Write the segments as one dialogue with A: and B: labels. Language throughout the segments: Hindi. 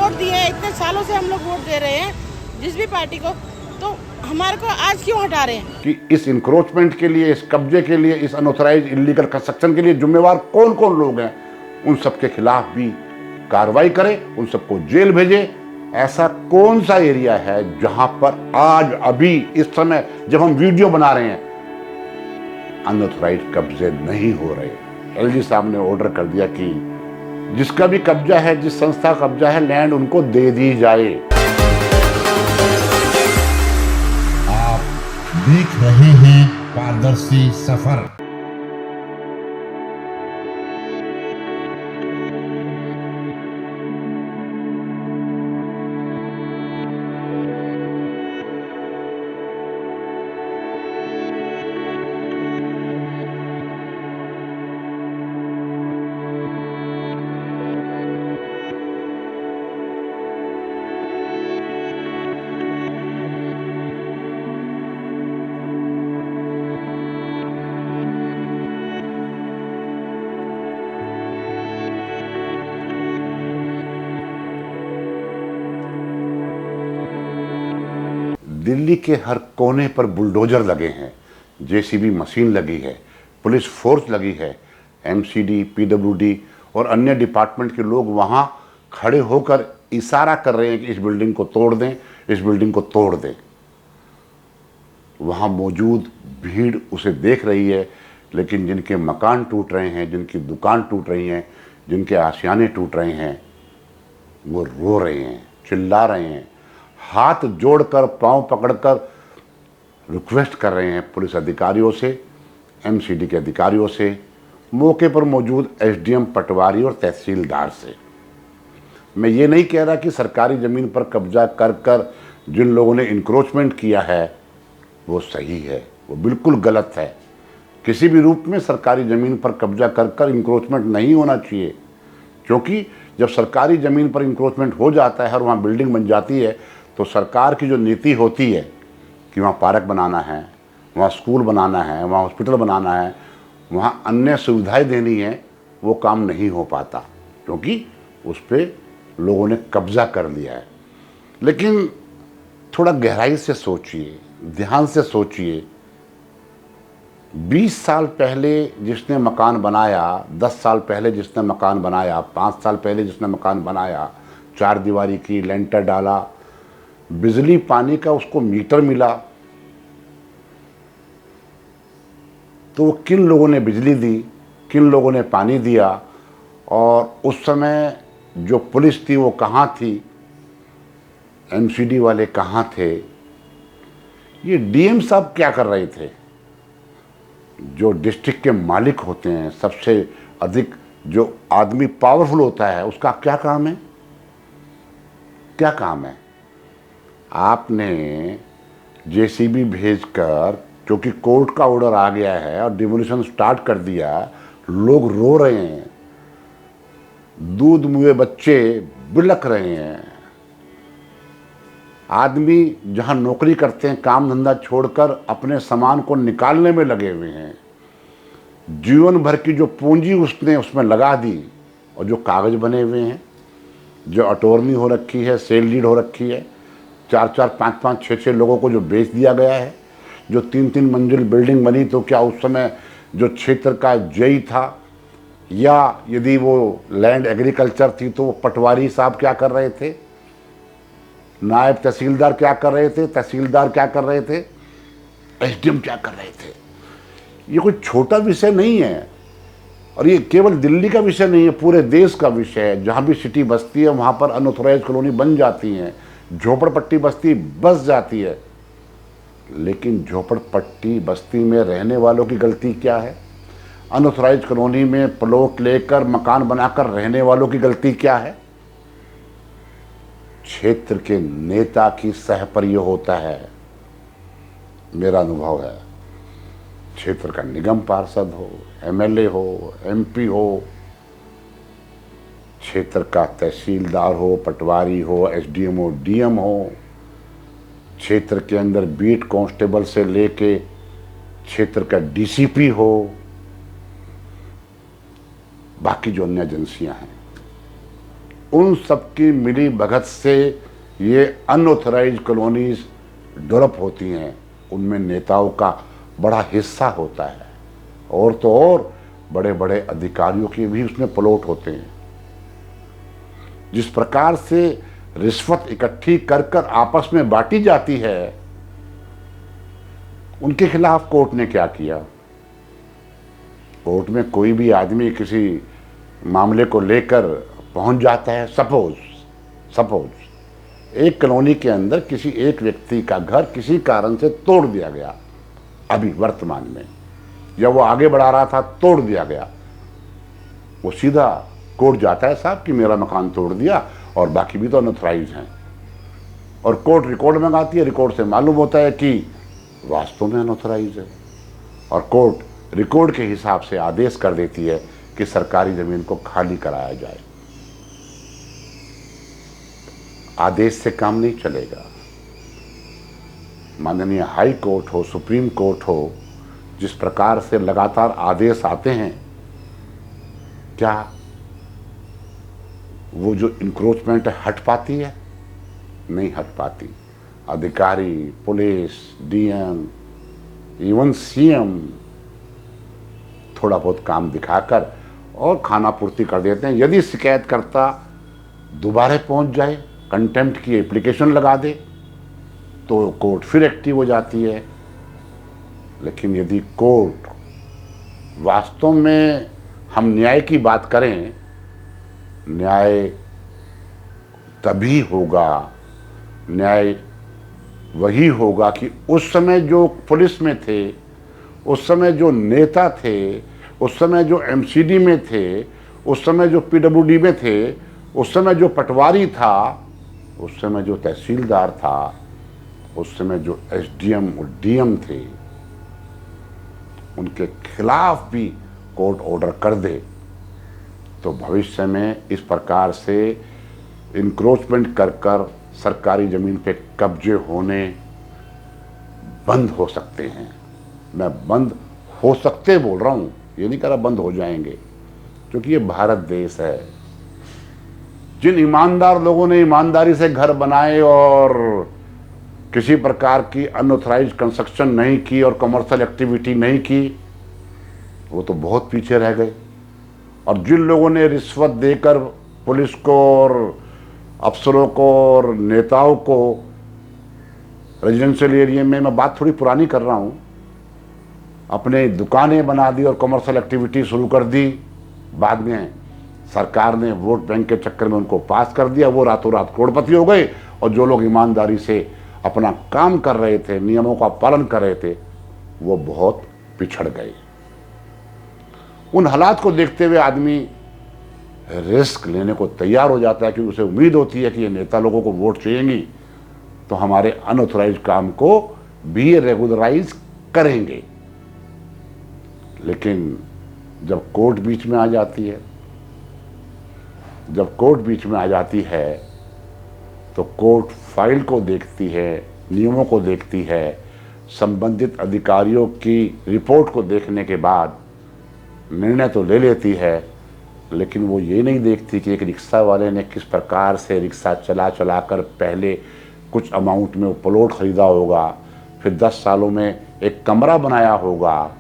A: वोट दिए हैं, इतने सालों से हम लोग वोट दे रहे हैं जिस भी पार्टी को, तो हमारे को आज क्यों हटा रहे हैं?
B: कि इस इंक्रोचमेंट के लिए, इस कब्जे के लिए, इस अनऑथराइज इलीगल कंस्ट्रक्शन के लिए जिम्मेवार कौन कौन लोग हैं, उन सबके खिलाफ भी कार्रवाई करें, उन सबको जेल भेजे। ऐसा कौन सा एरिया है जहां पर आज अभी इस समय जब हम वीडियो बना रहे हैं अनऑथराइज कब्जे नहीं हो रहे? एलजी साहब ने ऑर्डर कर दिया कि जिसका भी कब्जा है, जिस संस्था का कब्जा है, लैंड उनको दे दी जाए।
C: आप देख रहे हैं पारदर्शी सफर।
B: दिल्ली के हर कोने पर बुलडोजर लगे हैं, जेसीबी मशीन लगी है, पुलिस फोर्स लगी है, एमसीडी, पीडब्ल्यूडी और अन्य डिपार्टमेंट के लोग वहां खड़े होकर इशारा कर रहे हैं कि इस बिल्डिंग को तोड़ दें, इस बिल्डिंग को तोड़ दें। वहां मौजूद भीड़ उसे देख रही है, लेकिन जिनके मकान टूट रहे हैं, जिनकी दुकान टूट रही हैं, जिनके आशियाने टूट रहे हैं, वो रो रहे हैं, चिल्ला रहे हैं, हाथ जोड़कर, पांव पकड़कर रिक्वेस्ट कर रहे हैं पुलिस अधिकारियों से, एमसीडी के अधिकारियों से, मौके पर मौजूद एसडीएम पटवारी और तहसीलदार से। मैं ये नहीं कह रहा कि सरकारी ज़मीन पर कब्जा कर कर जिन लोगों ने इंक्रोचमेंट किया है वो सही है, वो बिल्कुल गलत है। किसी भी रूप में सरकारी ज़मीन पर कब्जा कर कर इंक्रोचमेंट नहीं होना चाहिए, क्योंकि जब सरकारी ज़मीन पर इंक्रोचमेंट हो जाता है और वहाँ बिल्डिंग बन जाती है तो सरकार की जो नीति होती है कि वहाँ पार्क बनाना है, वहाँ स्कूल बनाना है, वहाँ हॉस्पिटल बनाना है, वहाँ अन्य सुविधाएं देनी है, वो काम नहीं हो पाता क्योंकि उस पर लोगों ने कब्जा कर लिया है। लेकिन थोड़ा गहराई से सोचिए, ध्यान से सोचिए, 20 साल पहले जिसने मकान बनाया, 10 साल पहले जिसने मकान बनाया, 5 साल पहले जिसने मकान बनाया, 4 दीवारी की, लेंटर डाला, बिजली पानी का उसको मीटर मिला, तो किन लोगों ने बिजली दी, किन लोगों ने पानी दिया, और उस समय जो पुलिस थी वो कहाँ थी, एमसीडी वाले कहाँ थे, ये डीएम साहब क्या कर रहे थे? जो डिस्ट्रिक्ट के मालिक होते हैं, सबसे अधिक जो आदमी पावरफुल होता है, उसका क्या काम है? क्या काम है? आपने जेसीबी भेजकर, क्योंकि कोर्ट का ऑर्डर आ गया है और डिमोलिशन स्टार्ट कर दिया, लोग रो रहे हैं, दूध मुए बच्चे बिलख रहे हैं, आदमी जहां नौकरी करते हैं काम धंधा छोड़कर अपने सामान को निकालने में लगे हुए हैं, जीवन भर की जो पूंजी उसने उसमें लगा दी, और जो कागज बने हुए हैं, जो अटॉर्नी हो रखी है, सेल डीड हो रखी है, 4-4, 5-5, 6-6 लोगों को जो बेच दिया गया है, जो 3-3 मंजिल बिल्डिंग बनी, तो क्या उस समय जो क्षेत्र का जेई था या यदि वो लैंड एग्रीकल्चर थी तो वो पटवारी साहब क्या कर रहे थे, नायब तहसीलदार क्या कर रहे थे, तहसीलदार क्या कर रहे थे, एसडीएम क्या कर रहे थे? ये कोई छोटा विषय नहीं है, और ये केवल दिल्ली का विषय नहीं है, पूरे देश का विषय है। जहाँ भी सिटी बसती है वहाँ पर अनऑथराइज कॉलोनी बन जाती हैं, झोपड़पट्टी बस्ती बस जाती है, लेकिन झोपड़पट्टी बस्ती में रहने वालों की गलती क्या है? अनऑथराइज कॉलोनी में प्लॉट लेकर मकान बनाकर रहने वालों की गलती क्या है? क्षेत्र के नेता की सहपर्य होता है, मेरा अनुभव है। क्षेत्र का निगम पार्षद हो, एमएलए हो, एमपी हो, क्षेत्र का तहसीलदार हो, पटवारी हो, एसडीएम हो, डीएम हो, क्षेत्र के अंदर बीट कांस्टेबल से लेके क्षेत्र का डीसीपी हो, बाकी जो अन्य एजेंसियां हैं, उन सबकी मिली भगत से ये अनऑथराइज्ड कॉलोनीज डेवलप होती हैं, उनमें नेताओं का बड़ा हिस्सा होता है, और तो और बड़े बड़े अधिकारियों के भी उसमें प्लॉट होते हैं। जिस प्रकार से रिश्वत इकट्ठी कर कर आपस में बांटी जाती है, उनके खिलाफ कोर्ट ने क्या किया? कोर्ट में कोई भी आदमी किसी मामले को लेकर पहुंच जाता है। सपोज एक कॉलोनी के अंदर किसी एक व्यक्ति का घर किसी कारण से तोड़ दिया गया, अभी वर्तमान में, या वो आगे बढ़ा रहा था, तोड़ दिया गया, वो सीधा कोर्ट जाता है, साहब कि मेरा मकान तोड़ दिया और बाकी भी तो अनऑथराइज हैं, और कोर्ट रिकॉर्ड मंगाती है। रिकॉर्ड से मालूम होता है कि वास्तव में अनऑथराइज है, और कोर्ट रिकॉर्ड के हिसाब से आदेश कर देती है कि सरकारी जमीन को खाली कराया जाए। आदेश से काम नहीं चलेगा। माननीय हाई कोर्ट हो, सुप्रीम कोर्ट हो, जिस प्रकार से लगातार आदेश आते हैं, क्या वो जो इंक्रोचमेंट हट पाती है? नहीं हट पाती। अधिकारी, पुलिस, डीएम, इवन सीएम थोड़ा बहुत काम दिखाकर और खाना पूर्ति कर देते हैं। यदि शिकायतकर्ता दोबारा पहुंच जाए, कंटेम्प्ट की एप्लीकेशन लगा दे, तो कोर्ट फिर एक्टिव हो जाती है। लेकिन यदि कोर्ट वास्तव में, हम न्याय की बात करें, न्याय तभी होगा, न्याय वही होगा कि उस समय जो पुलिस में थे, उस समय जो नेता थे, उस समय जो एमसीडी में थे, उस समय जो पीडब्ल्यूडी में थे, उस समय जो पटवारी था, उस समय जो तहसीलदार था, उस समय जो एसडीएम और डीएम थे, उनके खिलाफ भी कोर्ट ऑर्डर कर दे, तो भविष्य में इस प्रकार से इंक्रोचमेंट कर कर सरकारी ज़मीन पे कब्जे होने बंद हो सकते हैं। मैं बंद हो सकते बोल रहा हूँ, ये नहीं कह रहा बंद हो जाएंगे, क्योंकि ये भारत देश है। जिन ईमानदार लोगों ने ईमानदारी से घर बनाए और किसी प्रकार की अनऑथराइज्ड कंस्ट्रक्शन नहीं की और कमर्शियल एक्टिविटी नहीं की, वो तो बहुत पीछे रह गए। और जिन लोगों ने रिश्वत देकर पुलिस को और अफसरों को और नेताओं को रेजिडेंशियल एरिया में, मैं बात थोड़ी पुरानी कर रहा हूँ, अपने दुकानें बना दी और कमर्शियल एक्टिविटी शुरू कर दी, बाद में सरकार ने वोट बैंक के चक्कर में उनको पास कर दिया, वो रातों रात करोड़पति हो गए, और जो लोग ईमानदारी से अपना काम कर रहे थे, नियमों का पालन कर रहे थे, वो बहुत पिछड़ गए। उन हालात को देखते हुए आदमी रिस्क लेने को तैयार हो जाता है, क्योंकि उसे उम्मीद होती है कि ये नेता लोगों को वोट चाहिएंगी तो हमारे अनऑथराइज्ड काम को भी रेगुलराइज करेंगे। लेकिन जब कोर्ट बीच में आ जाती है, तो कोर्ट फाइल को देखती है, नियमों को देखती है, संबंधित अधिकारियों की रिपोर्ट को देखने के बाद निर्णय तो ले लेती है, लेकिन वो ये नहीं देखती कि एक रिक्शा वाले ने किस प्रकार से रिक्शा चला कर पहले कुछ अमाउंट में वो प्लॉट खरीदा होगा, फिर 10 सालों में एक कमरा बनाया होगा,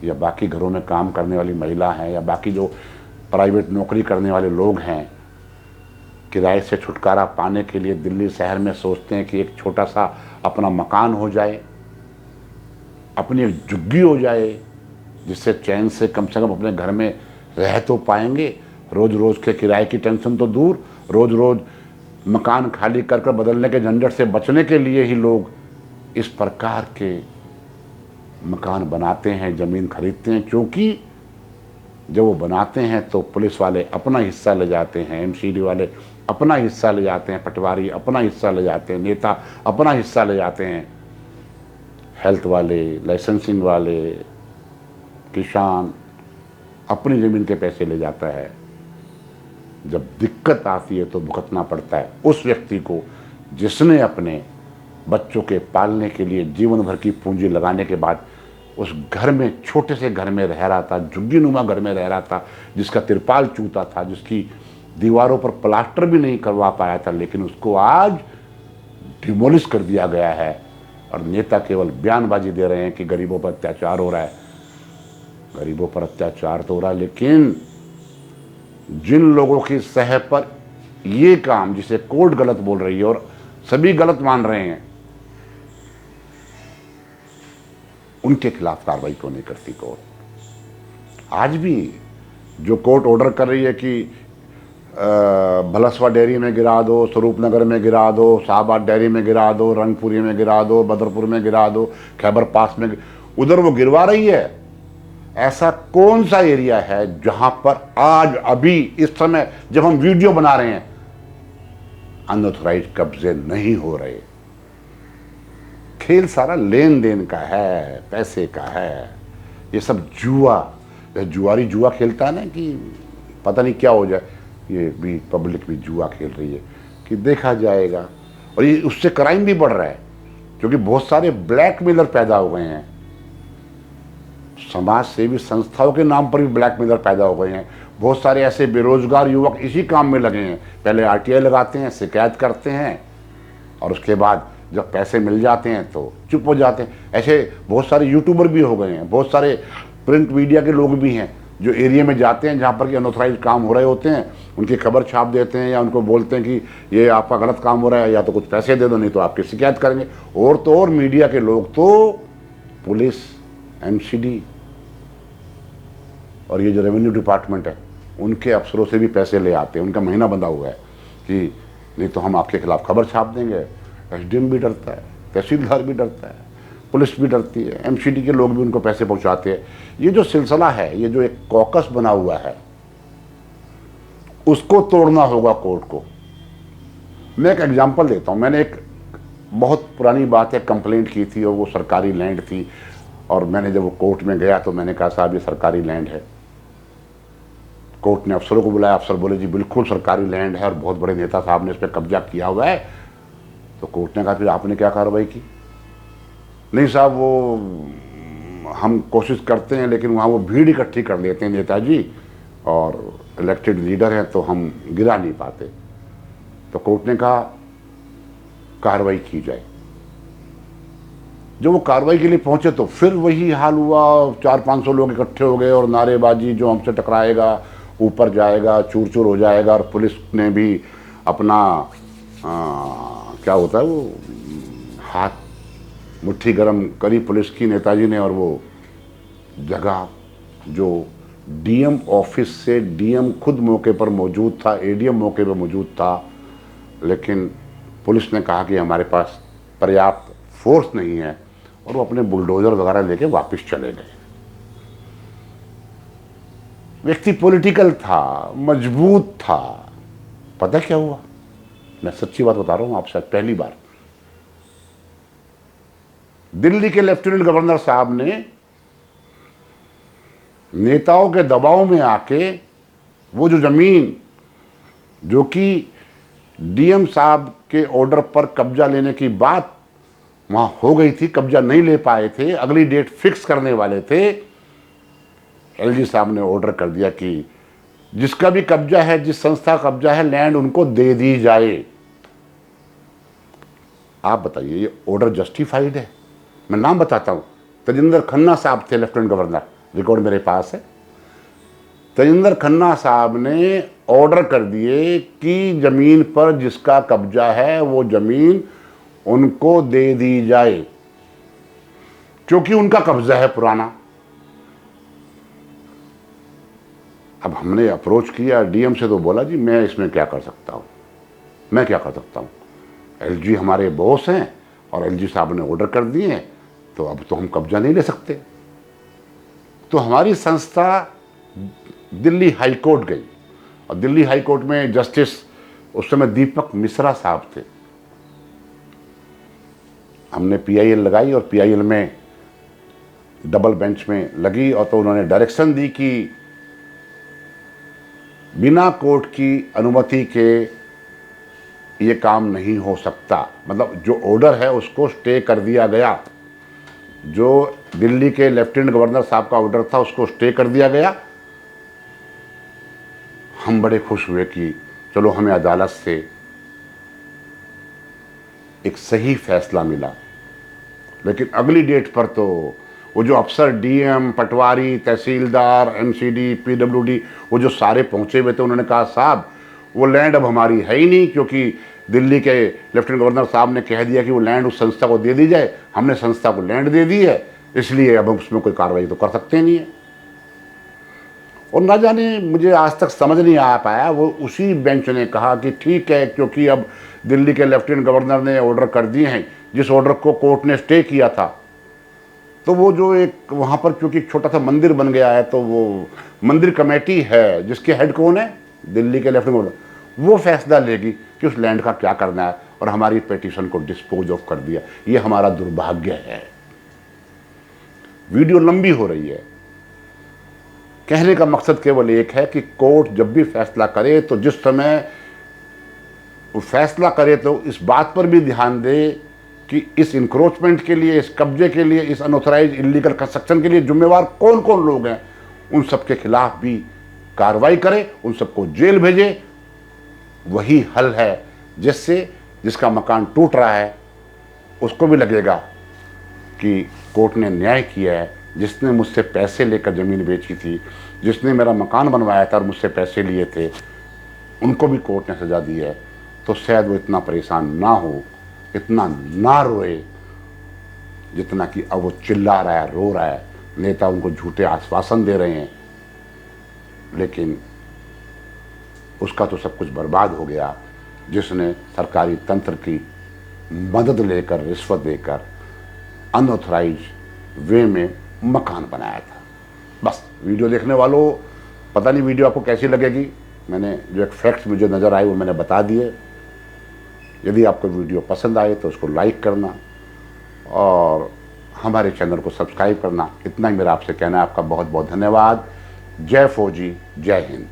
B: या बाकी घरों में काम करने वाली महिला हैं, या बाकी जो प्राइवेट नौकरी करने वाले लोग हैं, किराए से छुटकारा पाने के लिए दिल्ली शहर में सोचते हैं कि एक छोटा सा अपना मकान हो जाए, अपनी एक झुग्गी हो जाए, जिससे चैन से कम अपने घर में रह तो पाएंगे। रोज़ रोज़ के किराए की टेंशन तो दूर, रोज़ रोज़ मकान खाली कर कर बदलने के झंझट से बचने के लिए ही लोग इस प्रकार के मकान बनाते हैं, ज़मीन खरीदते हैं। क्योंकि जब वो बनाते हैं तो पुलिस वाले अपना हिस्सा ले जाते हैं, एमसीडी वाले अपना हिस्सा ले जाते हैं, पटवारी अपना हिस्सा ले जाते हैं, नेता अपना हिस्सा ले जाते हैं, हेल्थ वाले, लाइसेंसिंग वाले, किसान अपनी ज़मीन के पैसे ले जाता है। जब दिक्कत आती है तो भुगतना पड़ता है उस व्यक्ति को जिसने अपने बच्चों के पालने के लिए जीवन भर की पूंजी लगाने के बाद उस घर में, छोटे से घर में रह रहा था, झुग्गीनुमा घर में रह रहा था, जिसका तिरपाल चूता था, जिसकी दीवारों पर प्लास्टर भी नहीं करवा पाया था, लेकिन उसको आज डिमोलिश कर दिया गया है। और नेता केवल बयानबाजी दे रहे हैं कि गरीबों पर अत्याचार हो रहा है। गरीबों पर अत्याचार तो हो रहा है, लेकिन जिन लोगों की सह पर ये काम, जिसे कोर्ट गलत बोल रही है और सभी गलत मान रहे हैं, उनके खिलाफ कार्रवाई क्यों नहीं करती कोर्ट? आज भी जो कोर्ट ऑर्डर कर रही है कि भलसवा डेयरी में गिरा दो, स्वरूप नगर में गिरा दो, शाहबाद डेयरी में गिरा दो, रंगपुरी में गिरा दो, बदरपुर में गिरा दो, खैबर पास में, उधर वो गिरवा रही है। ऐसा कौन सा एरिया है जहां पर आज अभी इस समय जब हम वीडियो बना रहे हैं अनऑथराइज्ड कब्जे नहीं हो रहे? खेल सारा लेन देन का है, पैसे का है। ये सब जुआ, जुआरी जुआ खेलता है ना कि पता नहीं क्या हो जाए, ये भी पब्लिक भी जुआ खेल रही है कि देखा जाएगा। और ये उससे क्राइम भी बढ़ रहा है, क्योंकि बहुत सारे ब्लैकमेलर पैदा हो गए हैं। समाज सेवी संस्थाओं के नाम पर भी ब्लैकमेलर पैदा हो गए हैं। बहुत सारे ऐसे बेरोजगार युवक इसी काम में लगे हैं। पहले आरटीआई लगाते हैं, शिकायत करते हैं, और उसके बाद जब पैसे मिल जाते हैं तो चुप हो जाते हैं। ऐसे बहुत सारे यूट्यूबर भी हो गए हैं, बहुत सारे प्रिंट मीडिया के लोग भी हैं जो एरिया में जाते हैं जहाँ पर कि अनऑथराइज्ड काम हो रहे होते हैं, उनकी खबर छाप देते हैं या उनको बोलते हैं कि ये आपका गलत काम हो रहा है, या तो कुछ पैसे दे दो नहीं तो आपकी शिकायत करेंगे। और तो और मीडिया के लोग तो पुलिस, एमसीडी और ये जो रेवेन्यू डिपार्टमेंट है उनके अफसरों से भी पैसे ले आते हैं। उनका महीना बंधा हुआ है कि नहीं तो हम आपके खिलाफ खबर छाप देंगे। एसडीएम भी डरता है, तहसीलदार भी डरता है, पुलिस भी डरती है, एमसीडी के लोग भी उनको पैसे पहुंचाते हैं। ये जो सिलसिला है, ये जो एक कॉकस बना हुआ है, उसको तोड़ना होगा कोर्ट को। मैं एक एग्जांपल देता हूं। मैंने एक बहुत पुरानी बात है, कंप्लेंट की थी और वो सरकारी लैंड थी, और मैंने जब वो कोर्ट में गया तो मैंने कहा साहब ये सरकारी लैंड है। कोर्ट ने अफसरों को बुलाया, अफसर बोले जी बिल्कुल सरकारी लैंड है और बहुत बड़े नेता साहब ने इस पर कब्जा किया हुआ है। तो कोर्ट ने कहा फिर आपने क्या कार्रवाई की? नहीं साहब वो हम कोशिश करते हैं, लेकिन वहाँ वो भीड़ इकट्ठी कर लेते हैं नेताजी, और इलेक्टेड लीडर हैं तो हम गिरा नहीं पाते। तो कोर्ट ने कहा कार्रवाई की जाए। जब वो कार्रवाई के लिए पहुंचे तो फिर वही हाल हुआ, 400-500 लोग इकट्ठे हो गए और नारेबाजी, जो हमसे टकराएगा ऊपर जाएगा, चूर चूर हो जाएगा। और पुलिस ने भी अपना क्या होता है वो हाथ मुट्ठी गरम करी पुलिस की, नेताजी ने, और वो जगह जो डीएम ऑफिस से, डीएम खुद मौके पर मौजूद था, एडीएम मौके पर मौजूद था, लेकिन पुलिस ने कहा कि हमारे पास पर्याप्त फोर्स नहीं है, और वो अपने बुलडोजर वगैरह लेके वापस चले गए। व्यक्ति पॉलिटिकल था, मजबूत था। पता क्या हुआ? मैं सच्ची बात बता रहा हूं आपसे, पहली बार दिल्ली के लेफ्टिनेंट गवर्नर साहब ने नेताओं के दबाव में आके वो जो जमीन जो कि डीएम साहब के ऑर्डर पर कब्जा लेने की बात वहां हो गई थी, कब्जा नहीं ले पाए थे, अगली डेट फिक्स करने वाले थे, एलजी साहब ने ऑर्डर कर दिया कि जिसका भी कब्जा है, जिस संस्था का कब्जा है, लैंड उनको दे दी जाए। आप बताइए ये ऑर्डर जस्टिफाइड है? मैं नाम बताता हूं, तजिंदर खन्ना साहब थे लेफ्टिनेंट गवर्नर, रिकॉर्ड मेरे पास है। तजिंदर खन्ना साहब ने ऑर्डर कर दिए कि जमीन पर जिसका कब्जा है वो जमीन उनको दे दी जाए, क्योंकि उनका कब्जा है पुराना। अब हमने अप्रोच किया डीएम से, तो बोला जी मैं इसमें क्या कर सकता हूं, मैं क्या कर सकता हूं, एलजी हमारे बॉस हैं और एलजी साहब ने ऑर्डर कर दिए हैं, तो अब तो हम कब्जा नहीं ले सकते। तो हमारी संस्था दिल्ली हाई कोर्ट गई, और दिल्ली हाई कोर्ट में जस्टिस उस समय दीपक मिश्रा साहब थे। हमने पीआईएल लगाई और पीआईएल में डबल बेंच में लगी, और तो उन्होंने डायरेक्शन दी कि बिना कोर्ट की अनुमति के ये काम नहीं हो सकता। मतलब जो ऑर्डर है उसको स्टे कर दिया गया। जो दिल्ली के लेफ्टिनेंट गवर्नर साहब का ऑर्डर था उसको स्टे कर दिया गया। हम बड़े खुश हुए कि चलो हमें अदालत से एक सही फैसला मिला। लेकिन अगली डेट पर तो वो जो अफसर डीएम, पटवारी, तहसीलदार, एमसीडी, पीडब्ल्यूडी वो जो सारे पहुंचे हुए थे, उन्होंने कहा साहब वो लैंड अब हमारी है ही नहीं, क्योंकि दिल्ली के लेफ्टिनेंट गवर्नर साहब ने कह दिया कि वो लैंड उस संस्था को दे दी जाए। हमने संस्था को लैंड दे दी है, इसलिए अब हम उसमें कोई कार्रवाई तो कर सकते नहीं है। और ना जाने मुझे आज तक समझ नहीं आ पाया, वो उसी बेंच ने कहा कि ठीक है, क्योंकि अब दिल्ली के लेफ्टिनेंट गवर्नर ने ऑर्डर कर दिए हैं, जिस ऑर्डर को कोर्ट ने स्टे किया था, तो वो जो एक वहाँ पर क्योंकि एक छोटा सा मंदिर बन गया है, तो वो मंदिर कमेटी है जिसके हेड कौन है, दिल्ली के लेफ्टिनेंट गवर्नर, वो फैसला लेगी कि उस लैंड का क्या करना है। और हमारी पिटीशन को डिस्पोज ऑफ कर दिया। ये हमारा दुर्भाग्य है। वीडियो लंबी हो रही है। कहने का मकसद केवल एक है कि कोर्ट जब भी फैसला करे तो जिस समय वो फैसला करे तो इस बात पर भी ध्यान दे कि इस इंक्रोचमेंट के लिए, इस कब्जे के लिए, इस अनऑथराइज इलीगल कंस्ट्रक्शन के लिए जिम्मेवार कौन कौन लोग हैं, उन सबके खिलाफ भी कार्रवाई करे, उन सबको जेल भेजे। वही हल है जिससे जिसका मकान टूट रहा है उसको भी लगेगा कि कोर्ट ने न्याय किया है। जिसने मुझसे पैसे लेकर ज़मीन बेची थी, जिसने मेरा मकान बनवाया था और मुझसे पैसे लिए थे, उनको भी कोर्ट ने सज़ा दी है। तो शायद वो इतना परेशान ना हो, इतना ना रोए जितना कि अब वो चिल्ला रहा है, रो रहा है। नेता उनको झूठे आश्वासन दे रहे हैं, लेकिन उसका तो सब कुछ बर्बाद हो गया जिसने सरकारी तंत्र की मदद लेकर, रिश्वत देकर अनऑथराइज वे में मकान बनाया था। बस वीडियो देखने वालों, पता नहीं वीडियो आपको कैसी लगेगी। मैंने जो एक फैक्ट्स मुझे नज़र आए वो मैंने बता दिए। यदि आपको वीडियो पसंद आए तो उसको लाइक करना और हमारे चैनल को सब्सक्राइब करना। इतना ही मेरा आपसे कहना है। आपका बहुत बहुत धन्यवाद। जय फौजी, जय हिंद।